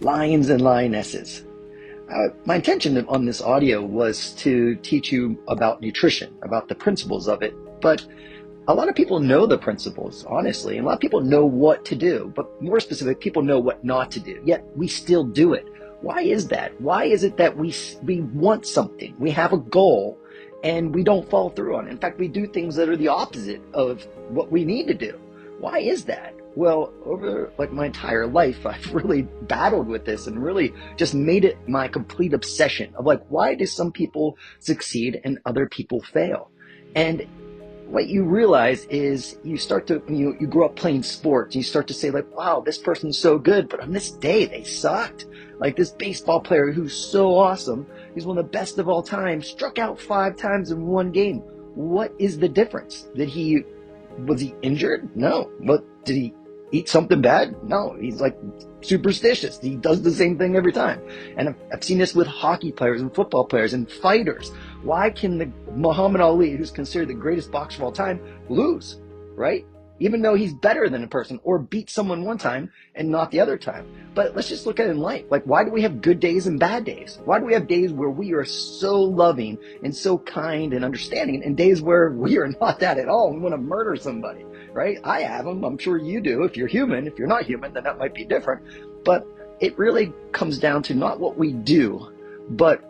lions and lionesses. My intention on this audio was to teach you about nutrition, about the principles of it, but a lot of people know the principles, honestly, and a lot of people know what to do, but more specific, people know what not to do, yet we still do it. Why is that? Why is it that we want something, we have a goal, and we don't follow through on it? In fact, we do things that are the opposite of what we need to do. Why is that? Well, over my entire life, I've really battled with this and really just made it my complete obsession of why do some people succeed and other people fail? And what you realize is you start to, you grow up playing sports, and you start to say wow, this person's so good, but on this day they sucked. Like this baseball player who's so awesome, he's one of the best of all time, struck out 5 times in one game. What is the difference? Was he injured? No. But did he eat something bad? No. He's superstitious. He does the same thing every time. And I've seen this with hockey players and football players and fighters. Why can the Muhammad Ali, who's considered the greatest boxer of all time, lose, right? Even though he's better than a person, or beat someone one time and not the other time. But let's just look at it in life. Why do we have good days and bad days? Why do we have days where we are so loving and so kind and understanding, and days where we are not that at all and want to murder somebody, right? I have them. I'm sure you do. If you're human, if you're not human, then that might be different. But it really comes down to not what we do, but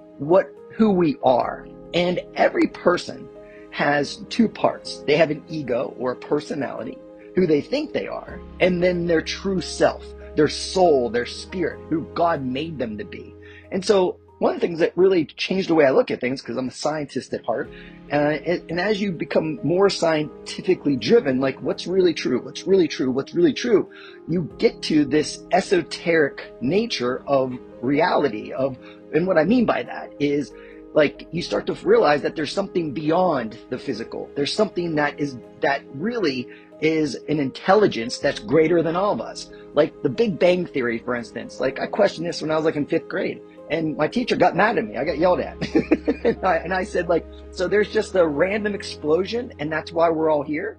who we are. And every person has 2 parts. They have an ego or a personality, who they think they are, and then their true self, their soul, their spirit, who God made them to be. And so one of the things that really changed the way I look at things, because I'm a scientist at heart, and as you become more scientifically driven, what's really true, what's really true, what's really true, you get to this esoteric nature of reality and what I mean by that is you start to realize that there's something beyond the physical. There's something that really is an intelligence that's greater than all of us. Like the Big Bang Theory, for instance. I questioned this when I was in 5th grade, and my teacher got mad at me. I got yelled at. and I said, so there's just a random explosion, and that's why we're all here?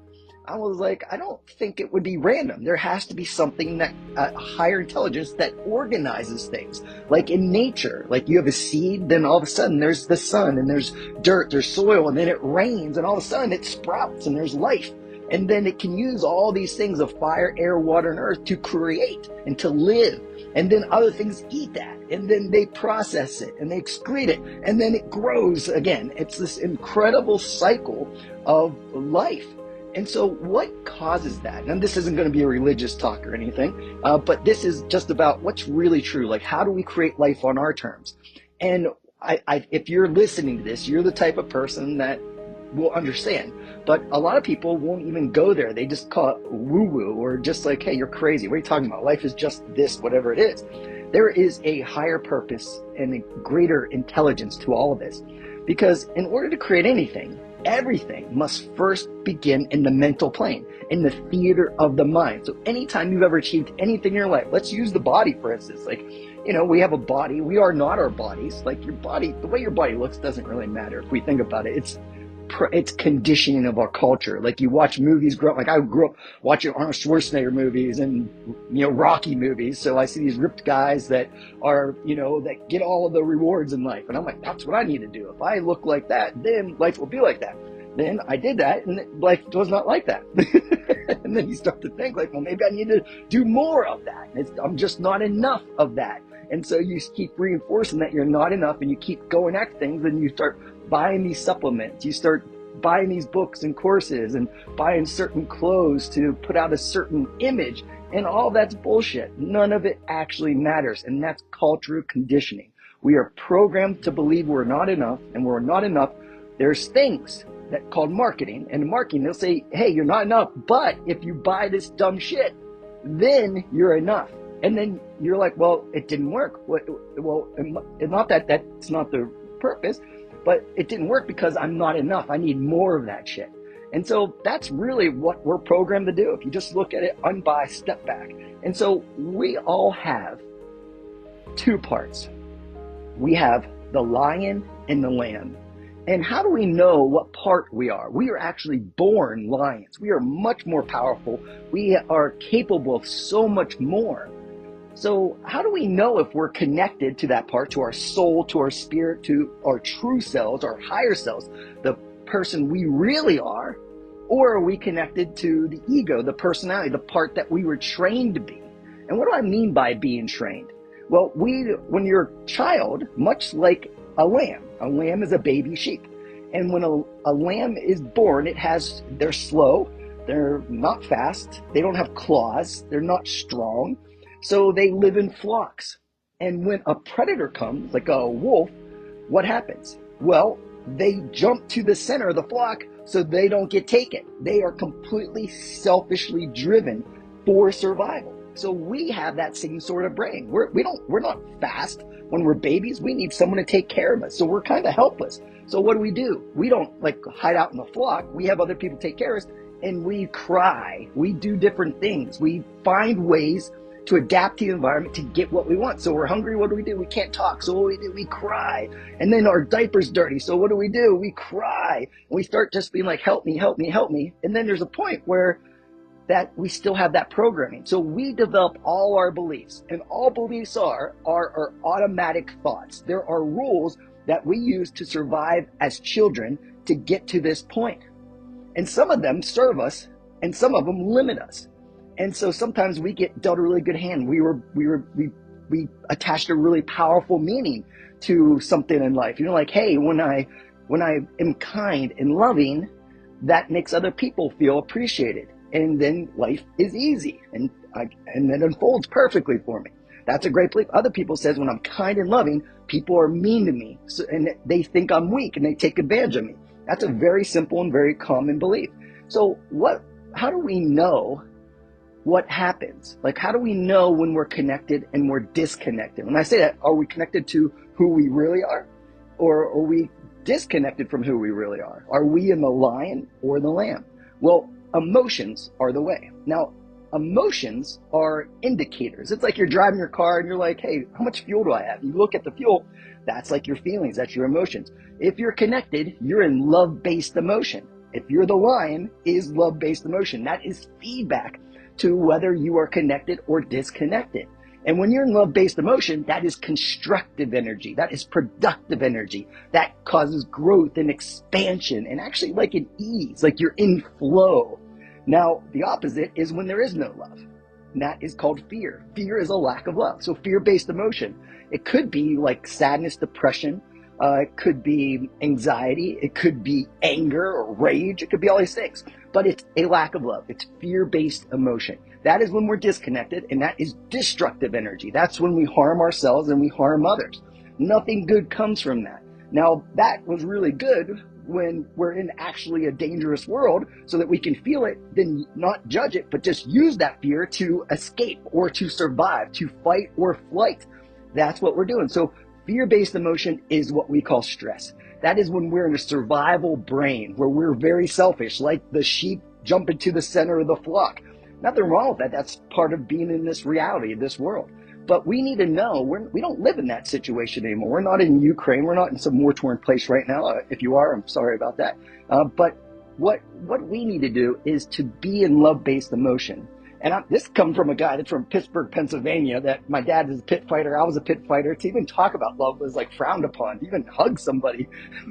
I was I don't think it would be random. There has to be something that a higher intelligence that organizes things. Like in nature, you have a seed, then all of a sudden there's the sun, and there's dirt, there's soil, and then it rains, and all of a sudden it sprouts, and there's life. And then it can use all these things of fire, air, water, and earth to create and to live. And then other things eat that, and then they process it, and they excrete it, and then it grows again. It's this incredible cycle of life. And so what causes that? And this isn't going to be a religious talk or anything, but this is just about what's really true. How do we create life on our terms? And if you're listening to this, you're the type of person that will understand. But a lot of people won't even go there. They just call it woo-woo, or just hey, you're crazy. What are you talking about? Life is just this, whatever it is. There is a higher purpose and a greater intelligence to all of this. Because in order to create anything, everything must first begin in the mental plane, in the theater of the mind. So anytime you've ever achieved anything in your life, let's use the body, for instance. We have a body. We are not our bodies. Your body, the way your body looks doesn't really matter if we think about it. It's conditioning of our culture. You watch movies grow up. I grew up watching Arnold Schwarzenegger movies and, Rocky movies. So I see these ripped guys that are, that get all of the rewards in life. And I'm that's what I need to do. If I look like that, then life will be like that. Then I did that, and life was not like that. And then you start to think well, maybe I need to do more of that. I'm just not enough of that. And so you keep reinforcing that you're not enough, and you keep going at things, and you start buying these supplements, you start buying these books and courses, and buying certain clothes to put out a certain image, and all that's bullshit. None of it actually matters, and that's cultural conditioning. We are programmed to believe we're not enough, and we're not enough. There's things that called marketing, and in marketing they'll say, hey, you're not enough, but if you buy this dumb shit, then you're enough. And then you're well, it didn't work. Well, not that's not the purpose, but it didn't work because I'm not enough. I need more of that shit. And so that's really what we're programmed to do. If you just look at it, unbiased, step back. And so we all have 2 parts. We have the lion and the lamb. And how do we know what part we are? We are actually born lions. We are much more powerful. We are capable of so much more. So how do we know if we're connected to that part, to our soul, to our spirit, to our true selves, our higher selves, the person we really are? Or are we connected to the ego, the personality, the part that we were trained to be? And what do I mean by being trained? Well, when you're a child, much like a lamb is a baby sheep. And when a lamb is born, they're slow, they're not fast, they don't have claws, they're not strong. So they live in flocks. And when a predator comes, like a wolf, what happens? Well, they jump to the center of the flock so they don't get taken. They are completely selfishly driven for survival. So we have that same sort of brain. We're not fast when we're babies. We need someone to take care of us. So we're kind of helpless. So what do? We don't like hide out in the flock. We have other people take care of us, and we cry. We do different things. We find ways to adapt to the environment to get what we want. So we're hungry, what do? We can't talk, so what do? We cry. And then our diaper's dirty, so what do? We cry. And we start just being like, help me, help me, help me. And then there's a point where that we still have that programming. So we develop all our beliefs, and all beliefs are our automatic thoughts. There are rules that we use to survive as children to get to this point. And some of them serve us, and some of them limit us. And so sometimes we get dealt a really good hand. We attached a really powerful meaning to something in life. Like, hey, when I am kind and loving, that makes other people feel appreciated. And then life is easy and it unfolds perfectly for me. That's a great belief. Other people says when I'm kind and loving, people are mean to me. And they think I'm weak and they take advantage of me. That's a very simple and very common belief. So how do we know what happens? Like, how do we know when we're connected and we're disconnected? When I say that, are we connected to who we really are? Or are we disconnected from who we really are? Are we in the lion or the lamb? Well, emotions are the way. Now, emotions are indicators. It's like you're driving your car and you're like, hey, how much fuel do I have? You look at the fuel, that's like your feelings, that's your emotions. If you're connected, you're in love-based emotion. If you're the lion, is love-based emotion. That is feedback to whether you are connected or disconnected. And when you're in love-based emotion, that is constructive energy. That is productive energy. That causes growth and expansion and actually like an ease, like you're in flow. Now, the opposite is when there is no love. And that is called fear. Fear is a lack of love. So fear-based emotion, it could be like sadness, depression. It could be anxiety. It could be anger or rage. It could be all these things. But it's a lack of love. It's fear-based emotion. That is when we're disconnected, and that is destructive energy. That's when we harm ourselves and we harm others. Nothing good comes from that. Now, that was really good when we're in actually a dangerous world so that we can feel it, then not judge it, but just use that fear to escape or to survive, to fight or flight. That's what we're doing. So fear-based emotion is what we call stress. That is when we're in a survival brain where we're very selfish, like the sheep jumping to the center of the flock. Nothing wrong with that. That's part of being in this reality, this world. But we need to know we don't live in that situation anymore. We're not in Ukraine. We're not in some war-torn place right now. If you are, I'm sorry about that. But what we need to do is to be in love-based emotion. And this comes from a guy that's from Pittsburgh, Pennsylvania, that my dad is a pit fighter. I was a pit fighter. To even talk about love was like frowned upon. To even hug somebody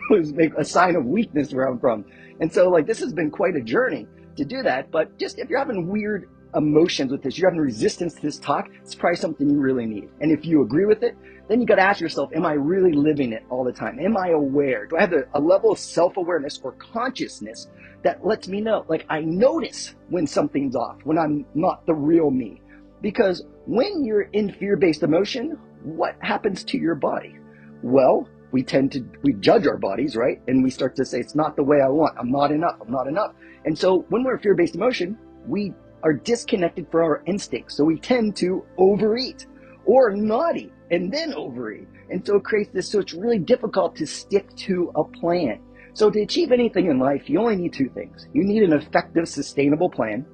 was a sign of weakness where I'm from. And so like this has been quite a journey to do that. But just if you're having weird emotions with this, you're having resistance to this talk, it's probably something you really need. And if you agree with it, then you got to ask yourself, am I really living it all the time? Am I aware? Do I have a level of self-awareness or consciousness that lets me know, like I notice when something's off, when I'm not the real me? Because when you're in fear-based emotion, what happens to your body? Well, we judge our bodies, right? And we start to say, it's not the way I want. I'm not enough. I'm not enough. And so when we're in fear-based emotion, we are disconnected from our instincts. So we tend to overeat or not eat and then overeat. And so it creates this, so it's really difficult to stick to a plan. So to achieve anything in life, you only need two things. You need an effective, sustainable plan.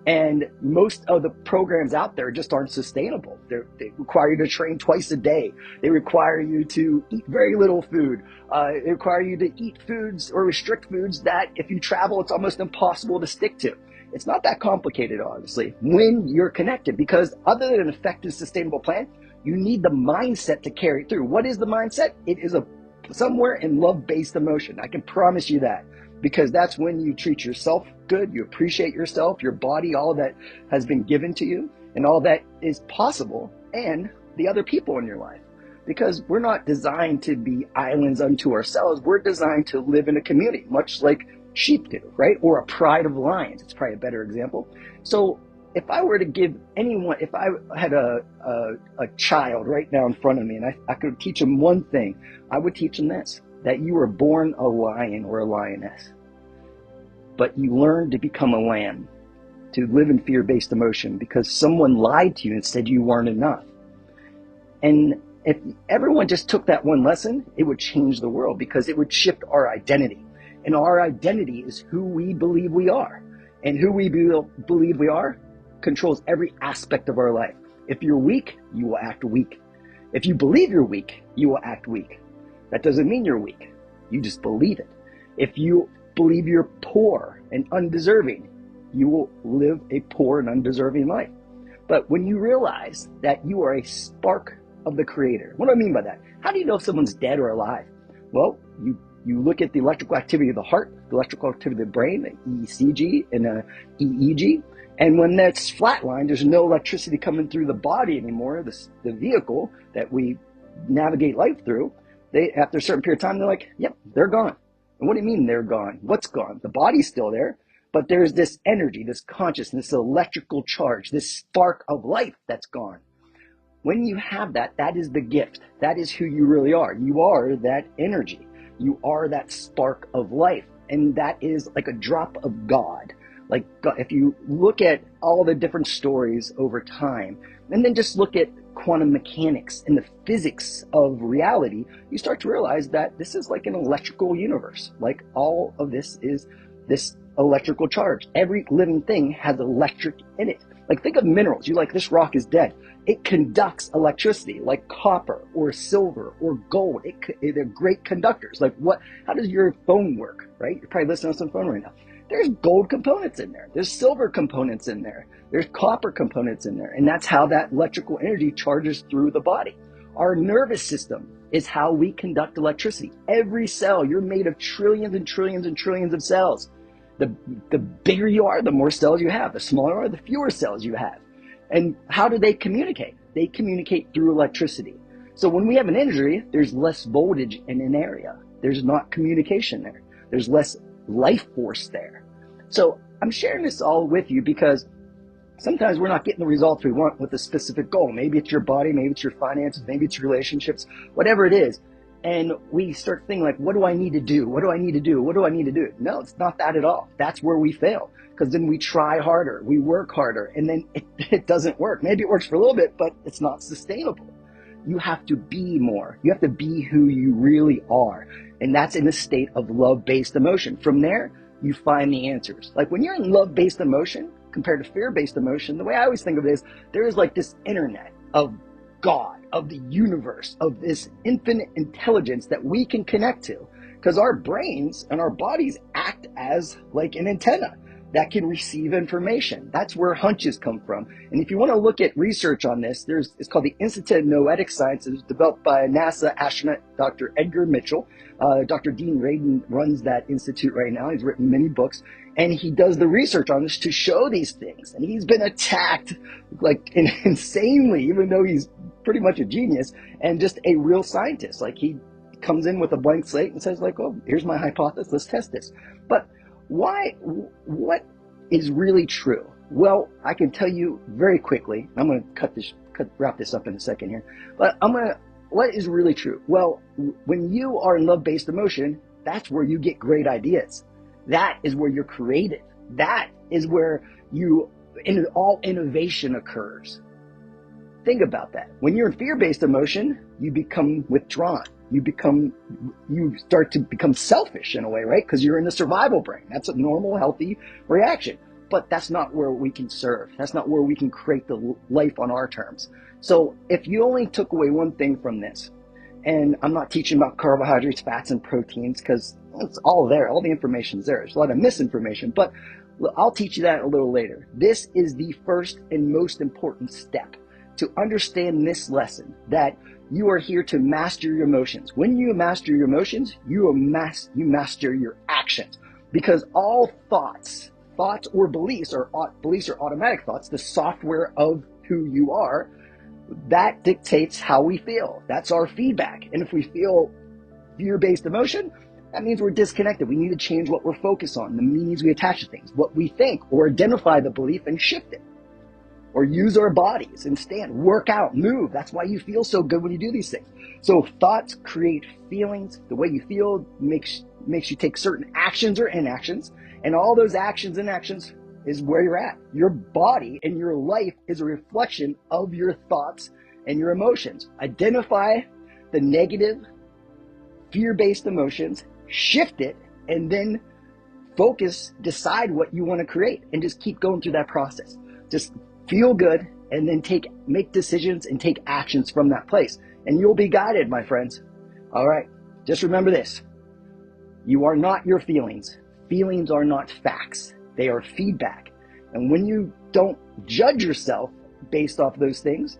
And most of the programs out there just aren't sustainable. They require you to train twice a day. They require you to eat very little food. They require you to eat foods or restrict foods that if you travel, it's almost impossible to stick to. It's not that complicated, honestly, when you're connected, because other than an effective, sustainable plan, you need the mindset to carry it through. What is the mindset? It is somewhere in love-based emotion. I can promise you that, because that's when you treat yourself good, you appreciate yourself, your body, all that has been given to you, and all that is possible, and the other people in your life. Because we're not designed to be islands unto ourselves. We're designed to live in a community, much like sheep do, right? Or a pride of lions. It's probably a better example. So if I were to give anyone, if I had a child right now in front of me, and I could teach them one thing, I would teach them this, that you were born a lion or a lioness, but you learned to become a lamb, to live in fear-based emotion because someone lied to you and said you weren't enough. And if everyone just took that one lesson, it would change the world, because it would shift our identity. And our identity is who we believe we are. And who we believe we are controls every aspect of our life. If you're weak, you will act weak. If you believe you're weak, you will act weak. That doesn't mean you're weak. You just believe it. If you believe you're poor and undeserving, you will live a poor and undeserving life. But when you realize that you are a spark of the Creator. What do I mean by that? How do you know if someone's dead or alive? Well, you look at the electrical activity of the heart, the electrical activity of the brain, the ECG and the EEG, and when that's flatlined, there's no electricity coming through the body anymore, the vehicle that we navigate life through, after a certain period of time, they're like, yep, they're gone. And what do you mean they're gone? What's gone? The body's still there, but there's this energy, this consciousness, this electrical charge, this spark of life that's gone. When you have that, that is the gift. That is who you really are. You are that energy. You are that spark of life. And that is like a drop of God. Like if you look at all the different stories over time, and then just look at quantum mechanics and the physics of reality, you start to realize that this is like an electrical universe. Like all of this is this electrical charge. Every living thing has electric in it. Like think of minerals. You're like, this rock is dead. It conducts electricity, like copper or silver or gold. They're great conductors. Like how does your phone work, right? You're probably listening on some phone right now. There's gold components in there. There's silver components in there. There's copper components in there. And that's how that electrical energy charges through the body. Our nervous system is how we conduct electricity. Every cell, you're made of trillions and trillions and trillions of cells. The bigger you are, the more cells you have. The smaller you are, the fewer cells you have. And how do they communicate? They communicate through electricity. So when we have an injury, there's less voltage in an area. There's not communication there. There's less life force there. So I'm sharing this all with you because sometimes we're not getting the results we want with a specific goal. Maybe it's your body, maybe it's your finances, maybe it's your relationships, whatever it is. And we start thinking like, what do I need to do? What do I need to do? What do I need to do? No, it's not that at all. That's where we fail, because then we try harder, we work harder, and then it doesn't work. Maybe it works for a little bit, but it's not sustainable. You have to be more. You have to be who you really are. And that's in a state of love-based emotion. From there, you find the answers. Like when you're in love-based emotion compared to fear-based emotion, the way I always think of it is there is like this internet of God, of the universe, of this infinite intelligence that we can connect to, because our brains and our bodies act as like an antenna that can receive information. That's where hunches come from. And if you want to look at research on this, it's called the Institute of Noetic Sciences, developed by a NASA astronaut, Dr. Edgar Mitchell. Dr. Dean Radin runs that institute right now. He's written many books, and he does the research on this to show these things. And he's been attacked like insanely, even though he's pretty much a genius and just a real scientist. Like he comes in with a blank slate and says like, oh, here's my hypothesis, let's test this. But what is really true? Well, I can tell you very quickly. I'm going to wrap this up in a second here. But what is really true? Well, when you are in love-based emotion, that's where you get great ideas. That is where you're creative. That is where all innovation occurs. Think about that. When you're in fear-based emotion, you become withdrawn. You start to become selfish in a way, right? Because you're in the survival brain. That's a normal, healthy reaction. But that's not where we can serve. That's not where we can create the life on our terms. So if you only took away one thing from this, and I'm not teaching about carbohydrates, fats, and proteins, because it's all there. All the information's there. There's a lot of misinformation. But I'll teach you that a little later. This is the first and most important step to understand this lesson, that you are here to master your emotions. When you master your emotions, you master your actions, because all thoughts or beliefs are automatic thoughts, the software of who you are, that dictates how we feel. That's our feedback. And if we feel fear-based emotion, that means we're disconnected. We need to change what we're focused on, the meanings we attach to things, what we think, or identify the belief and shift it. Or use our bodies and stand, work out, move. That's why you feel so good when you do these things. So thoughts create feelings. The way you feel makes you take certain actions or inactions. And all those actions and inactions is where you're at. Your body and your life is a reflection of your thoughts and your emotions. Identify the negative, fear-based emotions, shift it, and then focus, decide what you want to create, and just keep going through that process. Just feel good, and then make decisions and take actions from that place. And you'll be guided, my friends. All right, just remember this. You are not your feelings. Feelings are not facts. They are feedback. And when you don't judge yourself based off those things,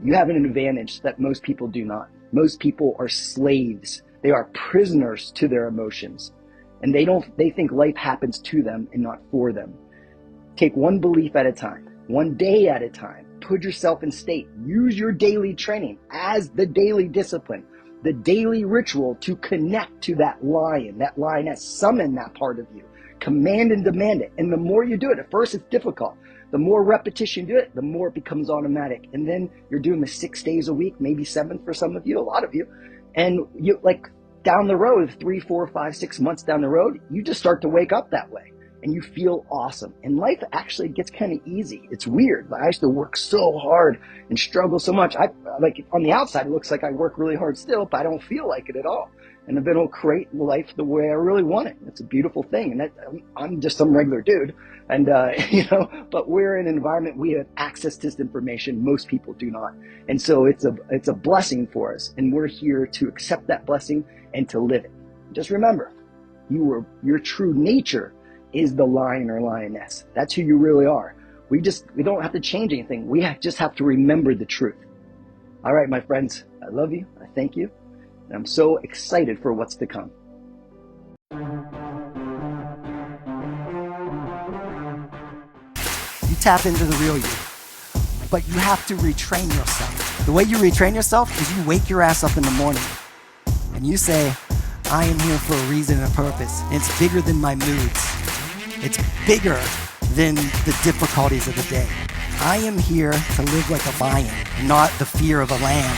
you have an advantage that most people do not. Most people are slaves. They are prisoners to their emotions. And they think life happens to them and not for them. Take one belief at a time, one day at a time. Put yourself in state. Use your daily training as the daily discipline, the daily ritual to connect to that lion has summoned that part of you. Command and demand it. And the more you do it, at first it's difficult. The more repetition you do it, the more it becomes automatic. And then you're doing this 6 days a week, maybe 7 for some of you, a lot of you. And you down the road, 3, 4, 5, 6 months down the road, you just start to wake up that way. And you feel awesome. And life actually gets kind of easy. It's weird. I used to work so hard and struggle so much. On the outside, it looks like I work really hard still, but I don't feel like it at all. And I've been able to create life the way I really want it. It's a beautiful thing. And I'm just some regular dude. And, but we're in an environment, we have access to this information. Most people do not. And so it's a blessing for us. And we're here to accept that blessing and to live it. Just remember, your true nature is the lion or lioness. That's who you really are. We don't have to change anything. We just have to remember the truth. All right, my friends, I love you. I thank you. And I'm so excited for what's to come. You tap into the real you, but you have to retrain yourself. The way you retrain yourself is you wake your ass up in the morning and you say, I am here for a reason and a purpose. And it's bigger than my moods. It's bigger than the difficulties of the day. I am here to live like a lion, not the fear of a lamb.